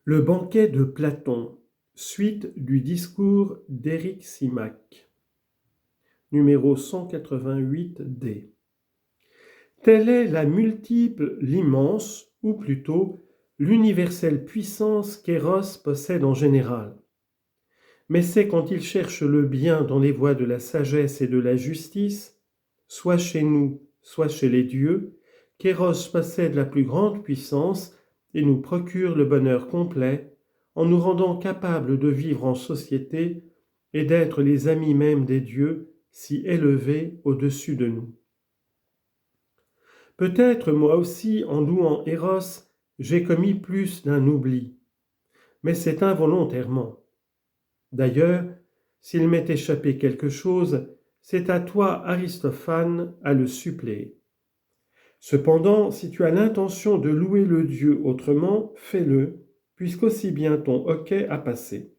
Le banquet de Platon, suite du discours d'Éric Simac, numéro 188D. Telle est la multiple, l'immense, ou plutôt l'universelle puissance qu'Eros possède en général. Mais c'est quand il cherche le bien dans les voies de la sagesse et de la justice, soit chez nous, soit chez les dieux, qu'Eros possède la plus grande puissance et nous procure le bonheur complet, en nous rendant capables de vivre en société et d'être les amis mêmes des dieux, si élevés au-dessus de nous. Peut-être moi aussi, en louant Eros, j'ai commis plus d'un oubli, mais c'est involontairement. D'ailleurs, s'il m'est échappé quelque chose, c'est à toi, Aristophane, à le suppléer. Cependant, si tu as l'intention de louer le Dieu autrement, fais-le, puisqu'aussi bien ton hoquet a passé.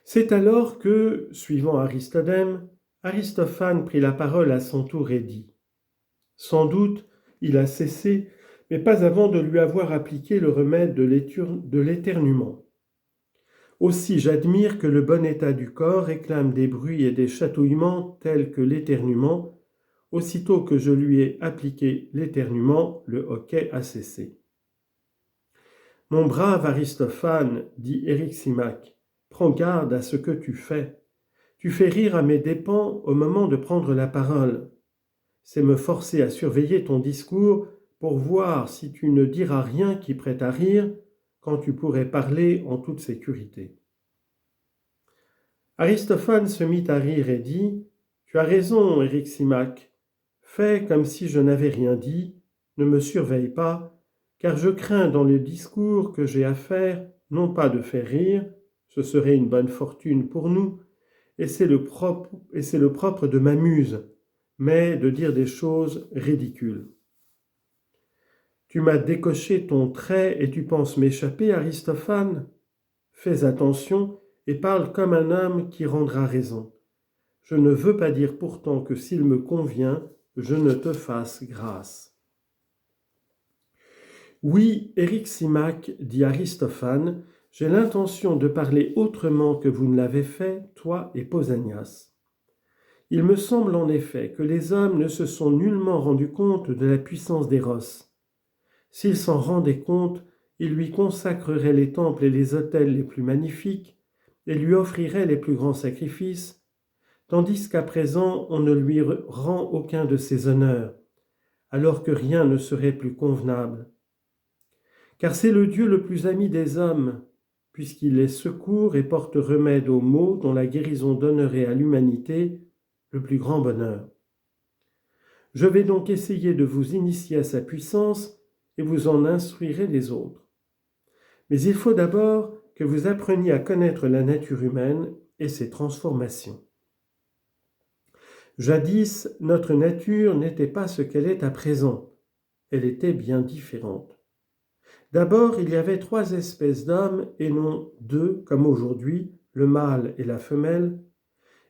C'est alors que, suivant Aristodème, Aristophane prit la parole à son tour et dit « Sans doute, il a cessé, mais pas avant de lui avoir appliqué le remède de l'éternuement. Aussi j'admire que le bon état du corps réclame des bruits et des chatouillements tels que l'éternuement. Aussitôt que je lui ai appliqué l'éternuement, le hoquet a cessé. » Mon brave Aristophane, dit Éryximaque, prends garde à ce que tu fais. Tu fais rire à mes dépens au moment de prendre la parole. C'est me forcer à surveiller ton discours pour voir si tu ne diras rien qui prête à rire quand tu pourrais parler en toute sécurité. Aristophane se mit à rire et dit « Tu as raison, Éryximaque. Fais comme si je n'avais rien dit, ne me surveille pas, car je crains dans le discours que j'ai à faire, non pas de faire rire, ce serait une bonne fortune pour nous, et c'est le propre de ma muse, mais de dire des choses ridicules. Tu m'as décoché ton trait et tu penses m'échapper, Aristophane ? Fais attention et parle comme un homme qui rendra raison. Je ne veux pas dire pourtant que s'il me convient, je ne te fasse grâce. » Oui, Éryximaque, dit Aristophane, j'ai l'intention de parler autrement que vous ne l'avez fait, toi et Pausanias. Il me semble en effet que les hommes ne se sont nullement rendus compte de la puissance d'Eros. S'ils s'en rendaient compte, ils lui consacreraient les temples et les autels les plus magnifiques et lui offriraient les plus grands sacrifices, tandis qu'à présent on ne lui rend aucun de ces honneurs, alors que rien ne serait plus convenable. Car c'est le Dieu le plus ami des hommes, puisqu'il les secourt et porte remède aux maux dont la guérison donnerait à l'humanité le plus grand bonheur. Je vais donc essayer de vous initier à sa puissance et vous en instruirez les autres. Mais il faut d'abord que vous appreniez à connaître la nature humaine et ses transformations. Jadis, notre nature n'était pas ce qu'elle est à présent. Elle était bien différente. D'abord, il y avait 3 espèces d'hommes et non 2, comme aujourd'hui, le mâle et la femelle,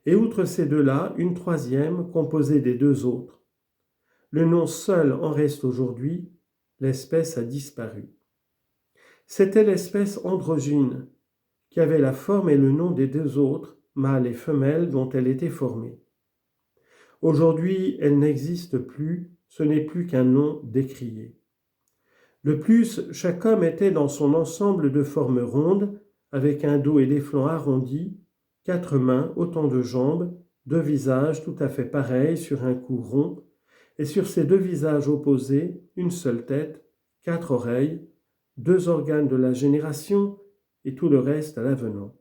et outre ces 2-là, une 3e composée des 2 autres. Le nom seul en reste aujourd'hui, l'espèce a disparu. C'était l'espèce androgyne, qui avait la forme et le nom des 2 autres, mâle et femelle, dont elle était formée. Aujourd'hui, elle n'existe plus, ce n'est plus qu'un nom décrié. De plus, chaque homme était dans son ensemble de forme ronde, avec un dos et des flancs arrondis, 4 mains, autant de jambes, 2 visages tout à fait pareils sur un cou rond, et sur ces 2 visages opposés, une seule tête, 4 oreilles, 2 organes de la génération et tout le reste à l'avenant.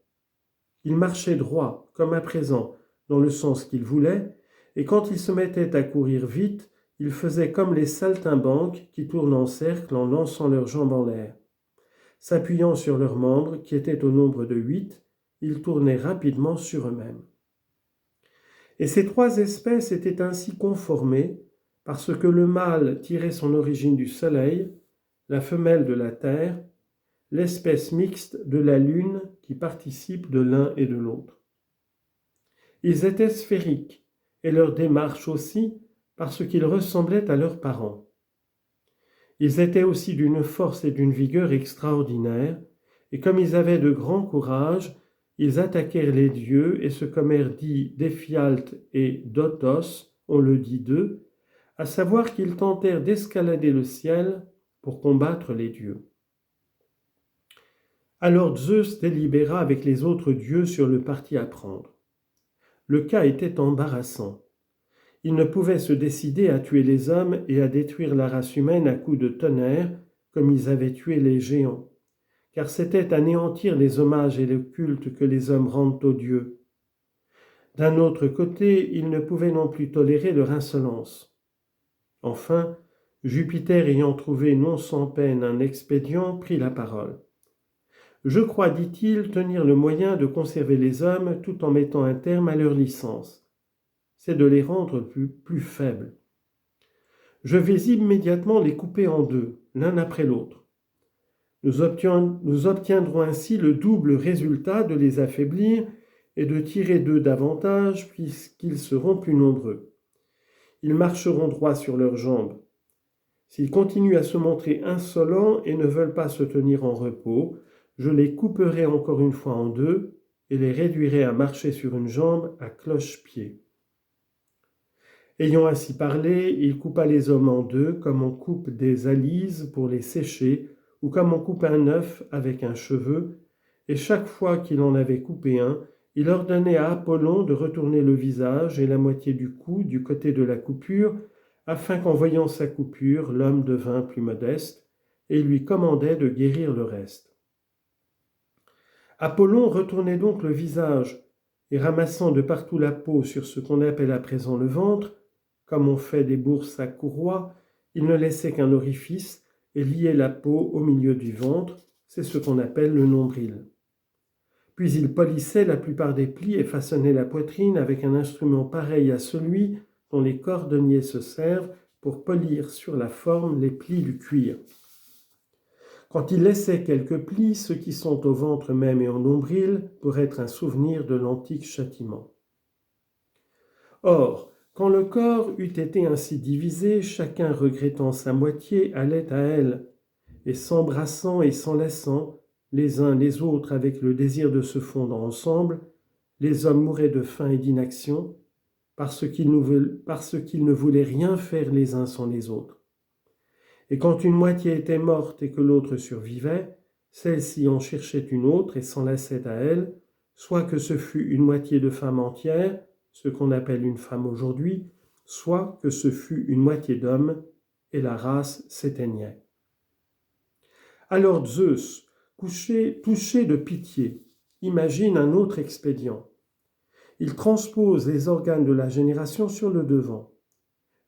Il marchait droit, comme à présent, dans le sens qu'il voulait, et quand il se mettait à courir vite, il faisait comme les saltimbanques qui tournent en cercle en lançant leurs jambes en l'air. S'appuyant sur leurs membres, qui étaient au nombre de 8, ils tournaient rapidement sur eux-mêmes. Et ces 3 espèces étaient ainsi conformées parce que le mâle tirait son origine du soleil, la femelle de la terre, l'espèce mixte de la lune qui participe de l'un et de l'autre. Ils étaient sphériques, et leur démarche aussi, parce qu'ils ressemblaient à leurs parents. Ils étaient aussi d'une force et d'une vigueur extraordinaires, et comme ils avaient de grand courage, ils attaquèrent les dieux et ce qu'Homère dit d'Éphialte et d'Othos, on le dit d'eux, à savoir qu'ils tentèrent d'escalader le ciel pour combattre les dieux. Alors Zeus délibéra avec les autres dieux sur le parti à prendre. Le cas était embarrassant. Il ne pouvait se décider à tuer les hommes et à détruire la race humaine à coups de tonnerre, comme ils avaient tué les géants, car c'était anéantir les hommages et le culte que les hommes rendent aux dieux. D'un autre côté, il ne pouvait non plus tolérer leur insolence. Enfin, Jupiter ayant trouvé non sans peine un expédient, prit la parole. « Je crois, dit-il, tenir le moyen de conserver les hommes tout en mettant un terme à leur licence. C'est de les rendre plus faibles. Je vais immédiatement les couper en deux, l'un après l'autre. Nous obtiendrons ainsi le double résultat de les affaiblir et de tirer d'eux davantage puisqu'ils seront plus nombreux. Ils marcheront droit sur leurs jambes. S'ils continuent à se montrer insolents et ne veulent pas se tenir en repos, je les couperai encore une fois en deux et les réduirai à marcher sur une jambe à cloche-pied. » Ayant ainsi parlé, il coupa les hommes en deux comme on coupe des alises pour les sécher ou comme on coupe un œuf avec un cheveu, et chaque fois qu'il en avait coupé un, il ordonnait à Apollon de retourner le visage et la moitié du cou du côté de la coupure, afin qu'en voyant sa coupure, l'homme devint plus modeste, et il lui commandait de guérir le reste. Apollon retournait donc le visage, et ramassant de partout la peau sur ce qu'on appelle à présent le ventre, comme on fait des bourses à courroies, il ne laissait qu'un orifice et liait la peau au milieu du ventre, c'est ce qu'on appelle le nombril. Puis il polissait la plupart des plis et façonnait la poitrine avec un instrument pareil à celui dont les cordonniers se servent pour polir sur la forme les plis du cuir. Quand il laissait quelques plis, ceux qui sont au ventre même et au nombril, pour être un souvenir de l'antique châtiment. Or, quand le corps eût été ainsi divisé, chacun regrettant sa moitié allait à elle, et s'embrassant et s'enlaçant, les uns les autres avec le désir de se fondre ensemble, les hommes mouraient de faim et d'inaction, parce qu'ils ne voulaient rien faire les uns sans les autres. Et quand une moitié était morte et que l'autre survivait, celle-ci en cherchait une autre et s'enlaçait à elle, soit que ce fût une moitié de femme entière, ce qu'on appelle une femme aujourd'hui, soit que ce fût une moitié d'homme, et la race s'éteignait. Alors Zeus, touché de pitié, imagine un autre expédient. Il transpose les organes de la génération sur le devant.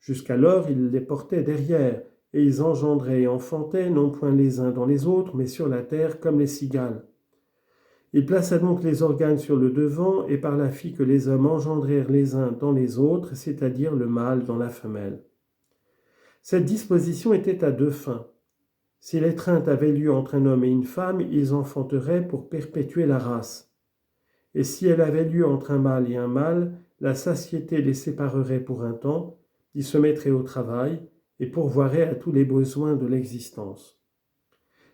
Jusqu'alors, il les portait derrière, et ils engendraient et enfantaient non point les uns dans les autres, mais sur la terre comme les cigales. Il plaça donc les organes sur le devant, et par là fit que les hommes engendrèrent les uns dans les autres, c'est-à-dire le mâle dans la femelle. Cette disposition était à deux fins. Si l'étreinte avait lieu entre un homme et une femme, ils enfanteraient pour perpétuer la race. Et si elle avait lieu entre un mâle et un mâle, la satiété les séparerait pour un temps, ils se mettraient au travail et pourvoiraient à tous les besoins de l'existence.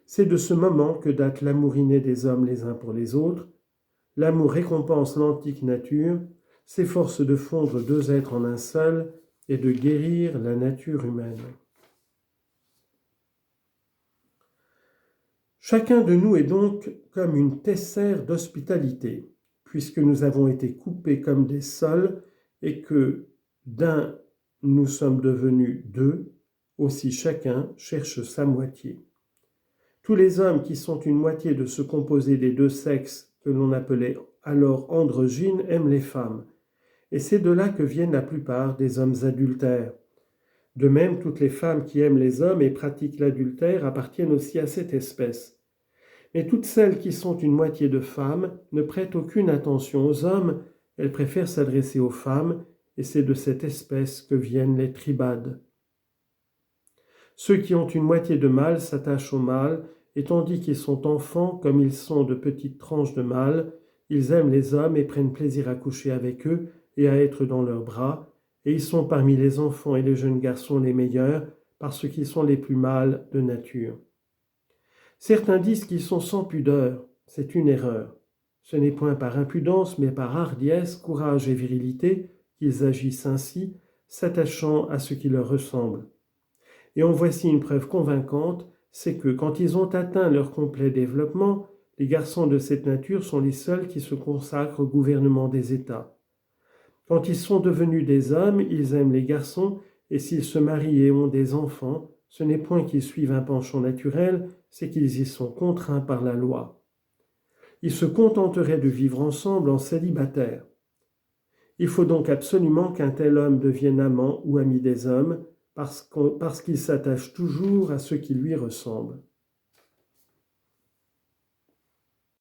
C'est de ce moment que date l'amour inné des hommes les uns pour les autres. L'amour récompense l'antique nature, s'efforce de fondre deux êtres en un seul et de guérir la nature humaine. Chacun de nous est donc comme une tessère d'hospitalité, puisque nous avons été coupés comme des sols et que d'un nous sommes devenus deux, aussi chacun cherche sa moitié. Tous les hommes qui sont une moitié de ce composé des deux sexes que l'on appelait alors androgynes aiment les femmes, et c'est de là que viennent la plupart des hommes adultères. De même, toutes les femmes qui aiment les hommes et pratiquent l'adultère appartiennent aussi à cette espèce. Mais toutes celles qui sont une moitié de femmes ne prêtent aucune attention aux hommes, elles préfèrent s'adresser aux femmes, et c'est de cette espèce que viennent les tribades. Ceux qui ont une moitié de mâle s'attachent au mâle, et tandis qu'ils sont enfants, comme ils sont de petites tranches de mâle, ils aiment les hommes et prennent plaisir à coucher avec eux et à être dans leurs bras, et ils sont parmi les enfants et les jeunes garçons les meilleurs, parce qu'ils sont les plus mâles de nature. Certains disent qu'ils sont sans pudeur. C'est une erreur. Ce n'est point par impudence, mais par hardiesse, courage et virilité qu'ils agissent ainsi, s'attachant à ce qui leur ressemble. Et en voici une preuve convaincante, c'est que quand ils ont atteint leur complet développement, les garçons de cette nature sont les seuls qui se consacrent au gouvernement des États. Quand ils sont devenus des hommes, ils aiment les garçons, et s'ils se marient et ont des enfants, ce n'est point qu'ils suivent un penchant naturel, c'est qu'ils y sont contraints par la loi. Ils se contenteraient de vivre ensemble en célibataires. Il faut donc absolument qu'un tel homme devienne amant ou ami des hommes, parce qu'il s'attache toujours à ceux qui lui ressemblent.